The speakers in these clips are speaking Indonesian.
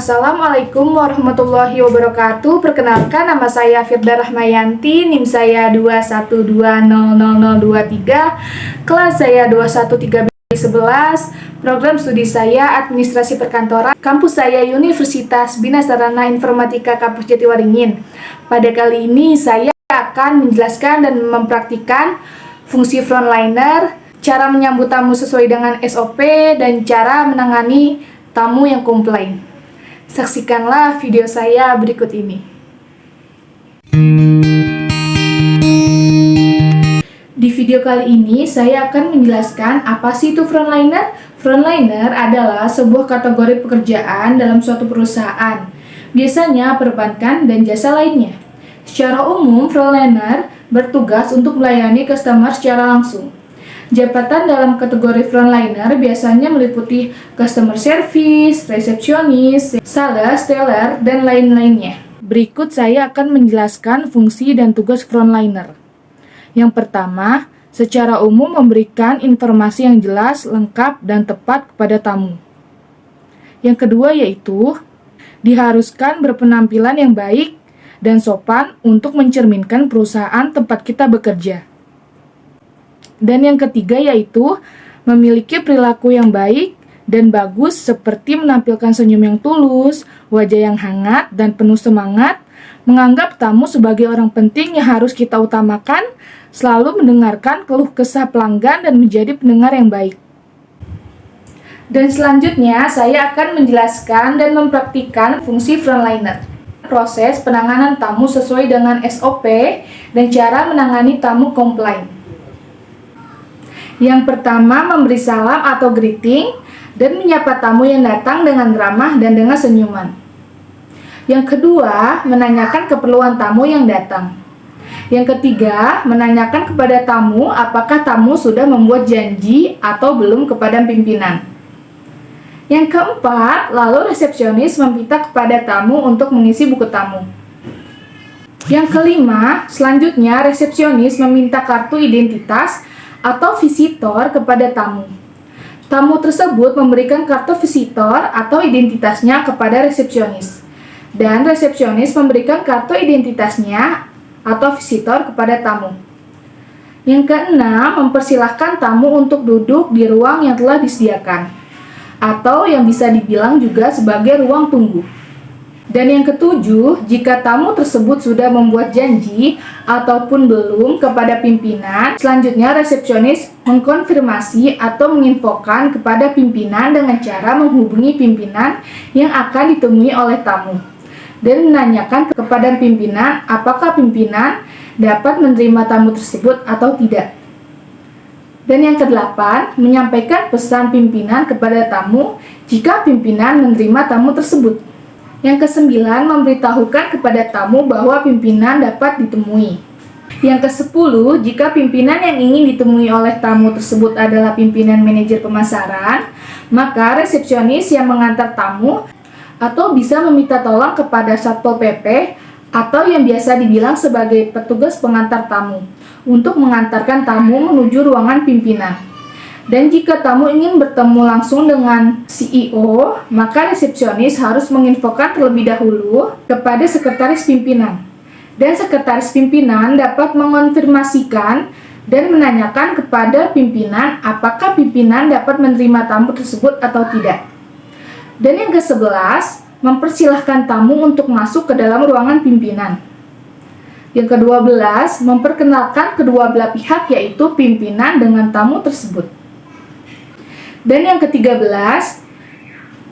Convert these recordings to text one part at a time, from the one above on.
Assalamualaikum warahmatullahi wabarakatuh. Perkenalkan, nama saya Firda Rahmayanti, NIM saya 2120023, kelas saya 213B11, program studi saya Administrasi Perkantoran, kampus saya Universitas Bina Sarana Informatika Kampus Jatiwaringin. Pada kali ini saya akan menjelaskan dan mempraktikkan fungsi frontliner, cara menyambut tamu sesuai dengan SOP, dan cara menangani tamu yang komplain. Saksikanlah video saya berikut ini. Di video kali ini saya akan menjelaskan apa sih itu frontliner. Frontliner adalah sebuah kategori pekerjaan dalam suatu perusahaan, biasanya perbankan dan jasa lainnya. Secara umum, frontliner bertugas untuk melayani customer secara langsung. Jabatan dalam kategori frontliner biasanya meliputi customer service, resepsionis, sales, teller, dan lain-lainnya. Berikut saya akan menjelaskan fungsi dan tugas frontliner. Yang pertama, secara umum memberikan informasi yang jelas, lengkap, dan tepat kepada tamu. Yang kedua yaitu, diharuskan berpenampilan yang baik dan sopan untuk mencerminkan perusahaan tempat kita bekerja. Dan yang ketiga yaitu memiliki perilaku yang baik dan bagus seperti menampilkan senyum yang tulus, wajah yang hangat dan penuh semangat, menganggap tamu sebagai orang penting yang harus kita utamakan, selalu mendengarkan keluh kesah pelanggan dan menjadi pendengar yang baik. Dan selanjutnya saya akan menjelaskan dan mempraktikkan fungsi frontliner. Proses penanganan tamu sesuai dengan SOP dan cara menangani tamu komplain. Yang pertama, memberi salam atau greeting dan menyapa tamu yang datang dengan ramah dan dengan senyuman. Yang kedua, menanyakan keperluan tamu yang datang. Yang ketiga, menanyakan kepada tamu apakah tamu sudah membuat janji atau belum kepada pimpinan. Yang keempat, lalu resepsionis meminta kepada tamu untuk mengisi buku tamu. Yang kelima, selanjutnya resepsionis meminta kartu identitas atau visitor kepada tamu. Tamu tersebut memberikan kartu visitor atau identitasnya kepada resepsionis, dan resepsionis memberikan kartu identitasnya atau visitor kepada tamu. Yang keenam, mempersilahkan tamu untuk duduk di ruang yang telah disediakan, atau yang bisa dibilang juga sebagai ruang tunggu. Dan yang ketujuh, jika tamu tersebut sudah membuat janji ataupun belum kepada pimpinan, selanjutnya resepsionis mengkonfirmasi atau menginfokan kepada pimpinan dengan cara menghubungi pimpinan yang akan ditemui oleh tamu dan menanyakan kepada pimpinan apakah pimpinan dapat menerima tamu tersebut atau tidak. Dan yang kedelapan, menyampaikan pesan pimpinan kepada tamu jika pimpinan menerima tamu tersebut. Yang kesembilan, memberitahukan kepada tamu bahwa pimpinan dapat ditemui. Yang kesepuluh, jika pimpinan yang ingin ditemui oleh tamu tersebut adalah pimpinan manajer pemasaran, maka resepsionis yang mengantar tamu atau bisa meminta tolong kepada Satpol PP atau yang biasa dibilang sebagai petugas pengantar tamu untuk mengantarkan tamu menuju ruangan pimpinan. Dan jika tamu ingin bertemu langsung dengan CEO, maka resepsionis harus menginfokan terlebih dahulu kepada sekretaris pimpinan. Dan sekretaris pimpinan dapat mengonfirmasikan dan menanyakan kepada pimpinan apakah pimpinan dapat menerima tamu tersebut atau tidak. Dan yang ke-11, mempersilahkan tamu untuk masuk ke dalam ruangan pimpinan. Yang ke-12, memperkenalkan kedua belah pihak yaitu pimpinan dengan tamu tersebut. Dan yang ke-13,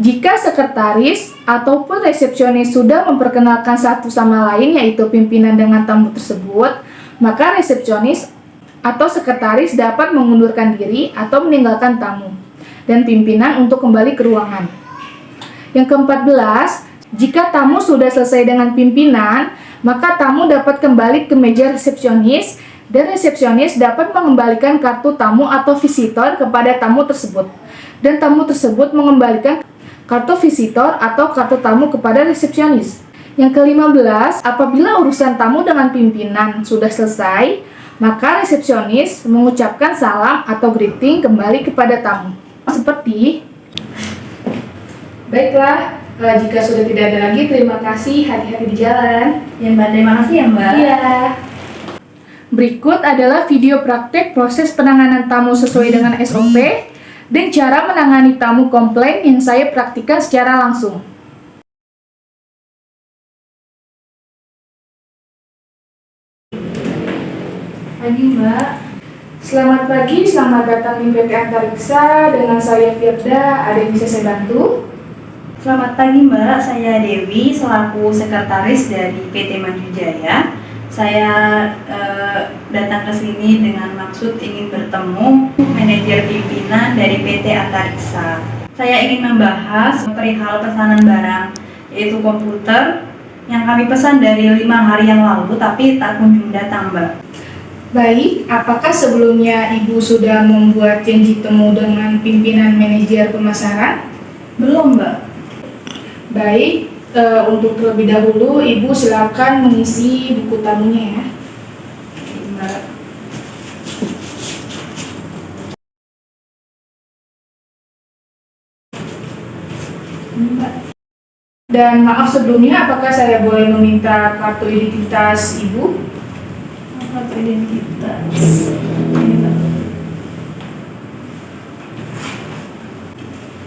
jika sekretaris ataupun resepsionis sudah memperkenalkan satu sama lain yaitu pimpinan dengan tamu tersebut, maka resepsionis atau sekretaris dapat mengundurkan diri atau meninggalkan tamu dan pimpinan untuk kembali ke ruangan. Yang ke-14, jika tamu sudah selesai dengan pimpinan, maka tamu dapat kembali ke meja resepsionis dan resepsionis dapat mengembalikan kartu tamu atau visitor kepada tamu tersebut. Dan tamu tersebut mengembalikan kartu visitor atau kartu tamu kepada resepsionis. Yang ke-15, apabila urusan tamu dengan pimpinan sudah selesai, maka resepsionis mengucapkan salam atau greeting kembali kepada tamu. Seperti, baiklah, Jika sudah tidak ada lagi, terima kasih. Hati-hati di jalan. Ya Mbak, terima kasih ya Mbak. Iya. Berikut adalah video praktek proses penanganan tamu sesuai dengan SOP dan cara menangani tamu komplain yang saya praktikkan secara langsung. Pagi Mbak. Selamat pagi, selamat datang di PT Antariksa. Dengan saya Firda, ada yang bisa saya bantu? Selamat pagi Mbak, saya Dewi selaku sekretaris dari PT Maju Jaya. Saya datang ke sini dengan maksud ingin bertemu manajer pimpinan dari PT Antariksa. Saya ingin membahas perihal pesanan barang, yaitu komputer yang kami pesan dari 5 hari yang lalu tapi tak kunjung datang Mbak. Baik, apakah sebelumnya Ibu sudah membuat janji temu dengan pimpinan manajer pemasaran? Belum Mbak. Baik, untuk terlebih dahulu Ibu silakan mengisi buku tamunya ya. Mbak. Mbak. Dan maaf sebelumnya, apakah saya boleh meminta kartu identitas Ibu? Kartu identitas. Ini Mbak.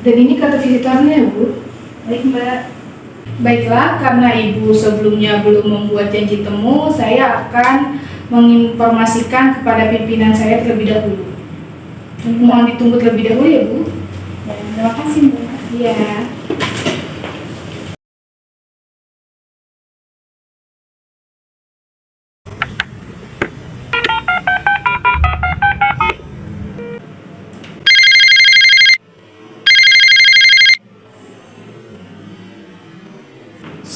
Dan ini kartu visitornya, Bu. Baik Mbak. Baiklah, karena Ibu sebelumnya belum membuat janji temu, saya akan menginformasikan kepada pimpinan saya terlebih dahulu. Mohon ditunggu terlebih dahulu ya, Bu. Ya, terima kasih Mbak. Iya.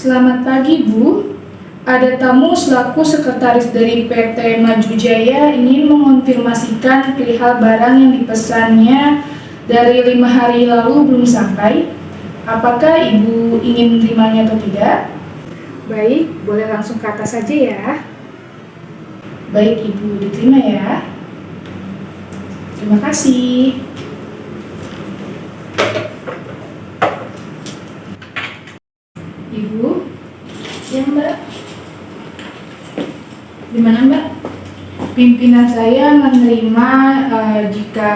Selamat pagi, Bu. Ada tamu selaku sekretaris dari PT Maju Jaya ingin mengonfirmasikan perihal barang yang dipesannya dari 5 hari lalu belum sampai. Apakah Ibu ingin menerimanya atau tidak? Baik, boleh langsung ke atas saja ya. Baik, Ibu diterima ya. Terima kasih. Ibu, Ya Mbak. Di mana Mbak? pimpinan saya menerima jika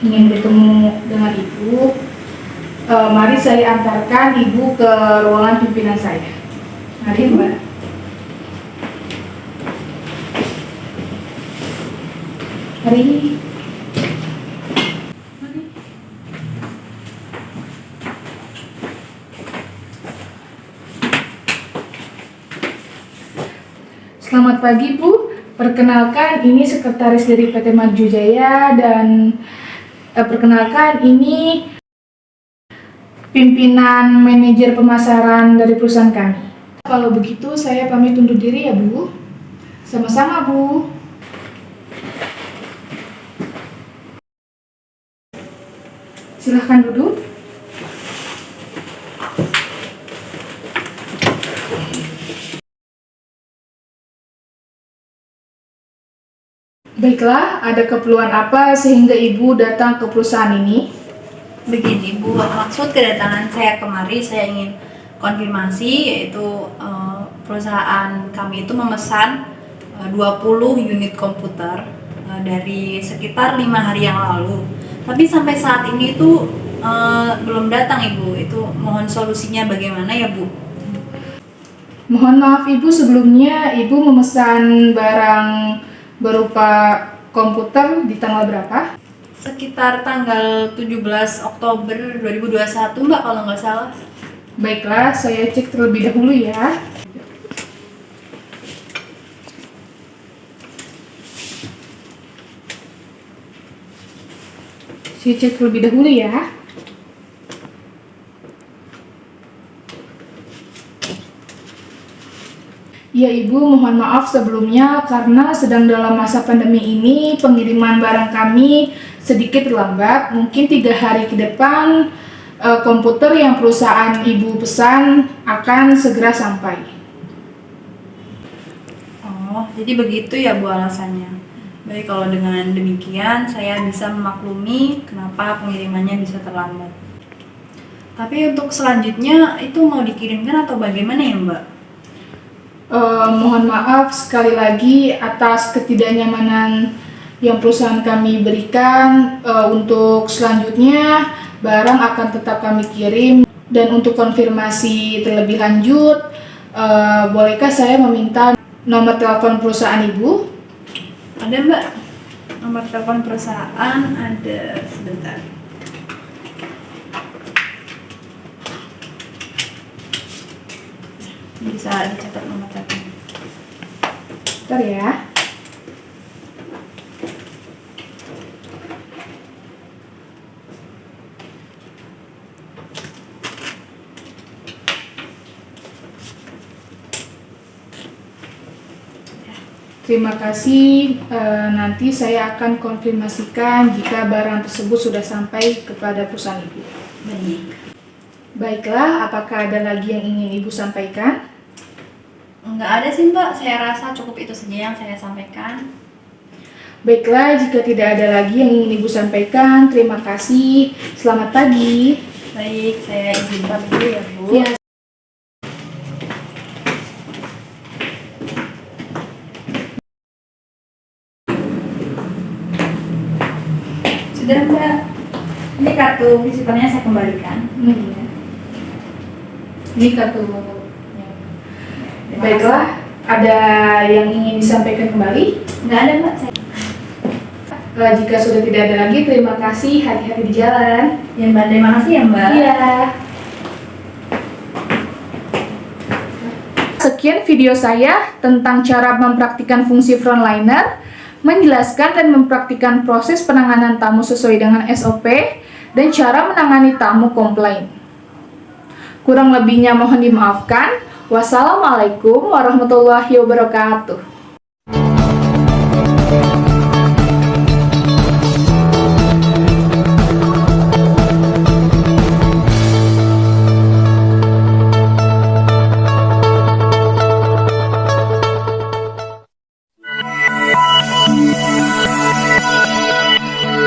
ingin bertemu dengan Ibu, mari saya antarkan Ibu ke ruangan pimpinan saya. Mari Mbak. Mari. Mari. Selamat pagi Bu, perkenalkan ini sekretaris dari PT Maju Jaya dan perkenalkan ini pimpinan manajer pemasaran dari perusahaan kami. Kalau begitu saya pamit undur diri ya Bu. Sama-sama Bu. Silahkan duduk. Baiklah, ada keperluan apa sehingga Ibu datang ke perusahaan ini? Begini Bu, maksud kedatangan saya kemari saya ingin konfirmasi yaitu perusahaan kami itu memesan 20 unit komputer dari sekitar 5 hari yang lalu. Tapi sampai saat ini itu belum datang Ibu. Itu mohon solusinya bagaimana ya Bu? Mohon maaf Ibu, sebelumnya Ibu memesan barang berupa komputer di tanggal berapa? Sekitar tanggal 17 Oktober 2021 Mbak kalau nggak salah. Baiklah, saya cek terlebih dahulu ya. Saya cek terlebih dahulu ya. Ya Ibu, mohon maaf sebelumnya karena sedang dalam masa pandemi ini pengiriman barang kami sedikit terlambat. Mungkin 3 hari ke depan komputer yang perusahaan Ibu pesan akan segera sampai. Oh, jadi begitu ya Bu alasannya. Baik, kalau dengan demikian saya bisa memaklumi kenapa pengirimannya bisa terlambat. Tapi untuk selanjutnya itu mau dikirimkan atau bagaimana ya Mbak? Mohon maaf sekali lagi atas ketidaknyamanan yang perusahaan kami berikan. Untuk selanjutnya barang akan tetap kami kirim. Dan untuk konfirmasi terlebih lanjut, bolehkah saya meminta nomor telepon perusahaan Ibu? Ada Mbak, nomor telepon perusahaan ada, sebentar. Bisa dicatat nomor telepon. Bentar ya. Terima kasih. Nanti saya akan konfirmasikan jika barang tersebut sudah sampai kepada perusahaan Ibu. Baik. Baiklah, apakah ada lagi yang ingin Ibu sampaikan? Enggak ada sih Mbak, saya rasa cukup itu saja yang saya sampaikan. Baiklah, jika tidak ada lagi yang ingin Ibu sampaikan, terima kasih. Selamat pagi. Baik, saya izin pamit dulu ya Bu. Ya, Sudah Mbak, ini kartu visitornya saya kembalikan. ya. Ini kartunya. Terima Baiklah, ada yang ingin disampaikan kembali? kasih. Enggak ada Mbak, saya. Jika sudah tidak ada lagi, terima kasih. Hati-hati di jalan. Ya Mbak, terima kasih ya Mbak. Iya. Sekian video saya tentang cara mempraktikkan fungsi frontliner, menjelaskan dan mempraktikkan proses penanganan tamu sesuai dengan SOP, dan cara menangani tamu komplain. Kurang lebihnya mohon dimaafkan. Wassalamualaikum warahmatullahi wabarakatuh.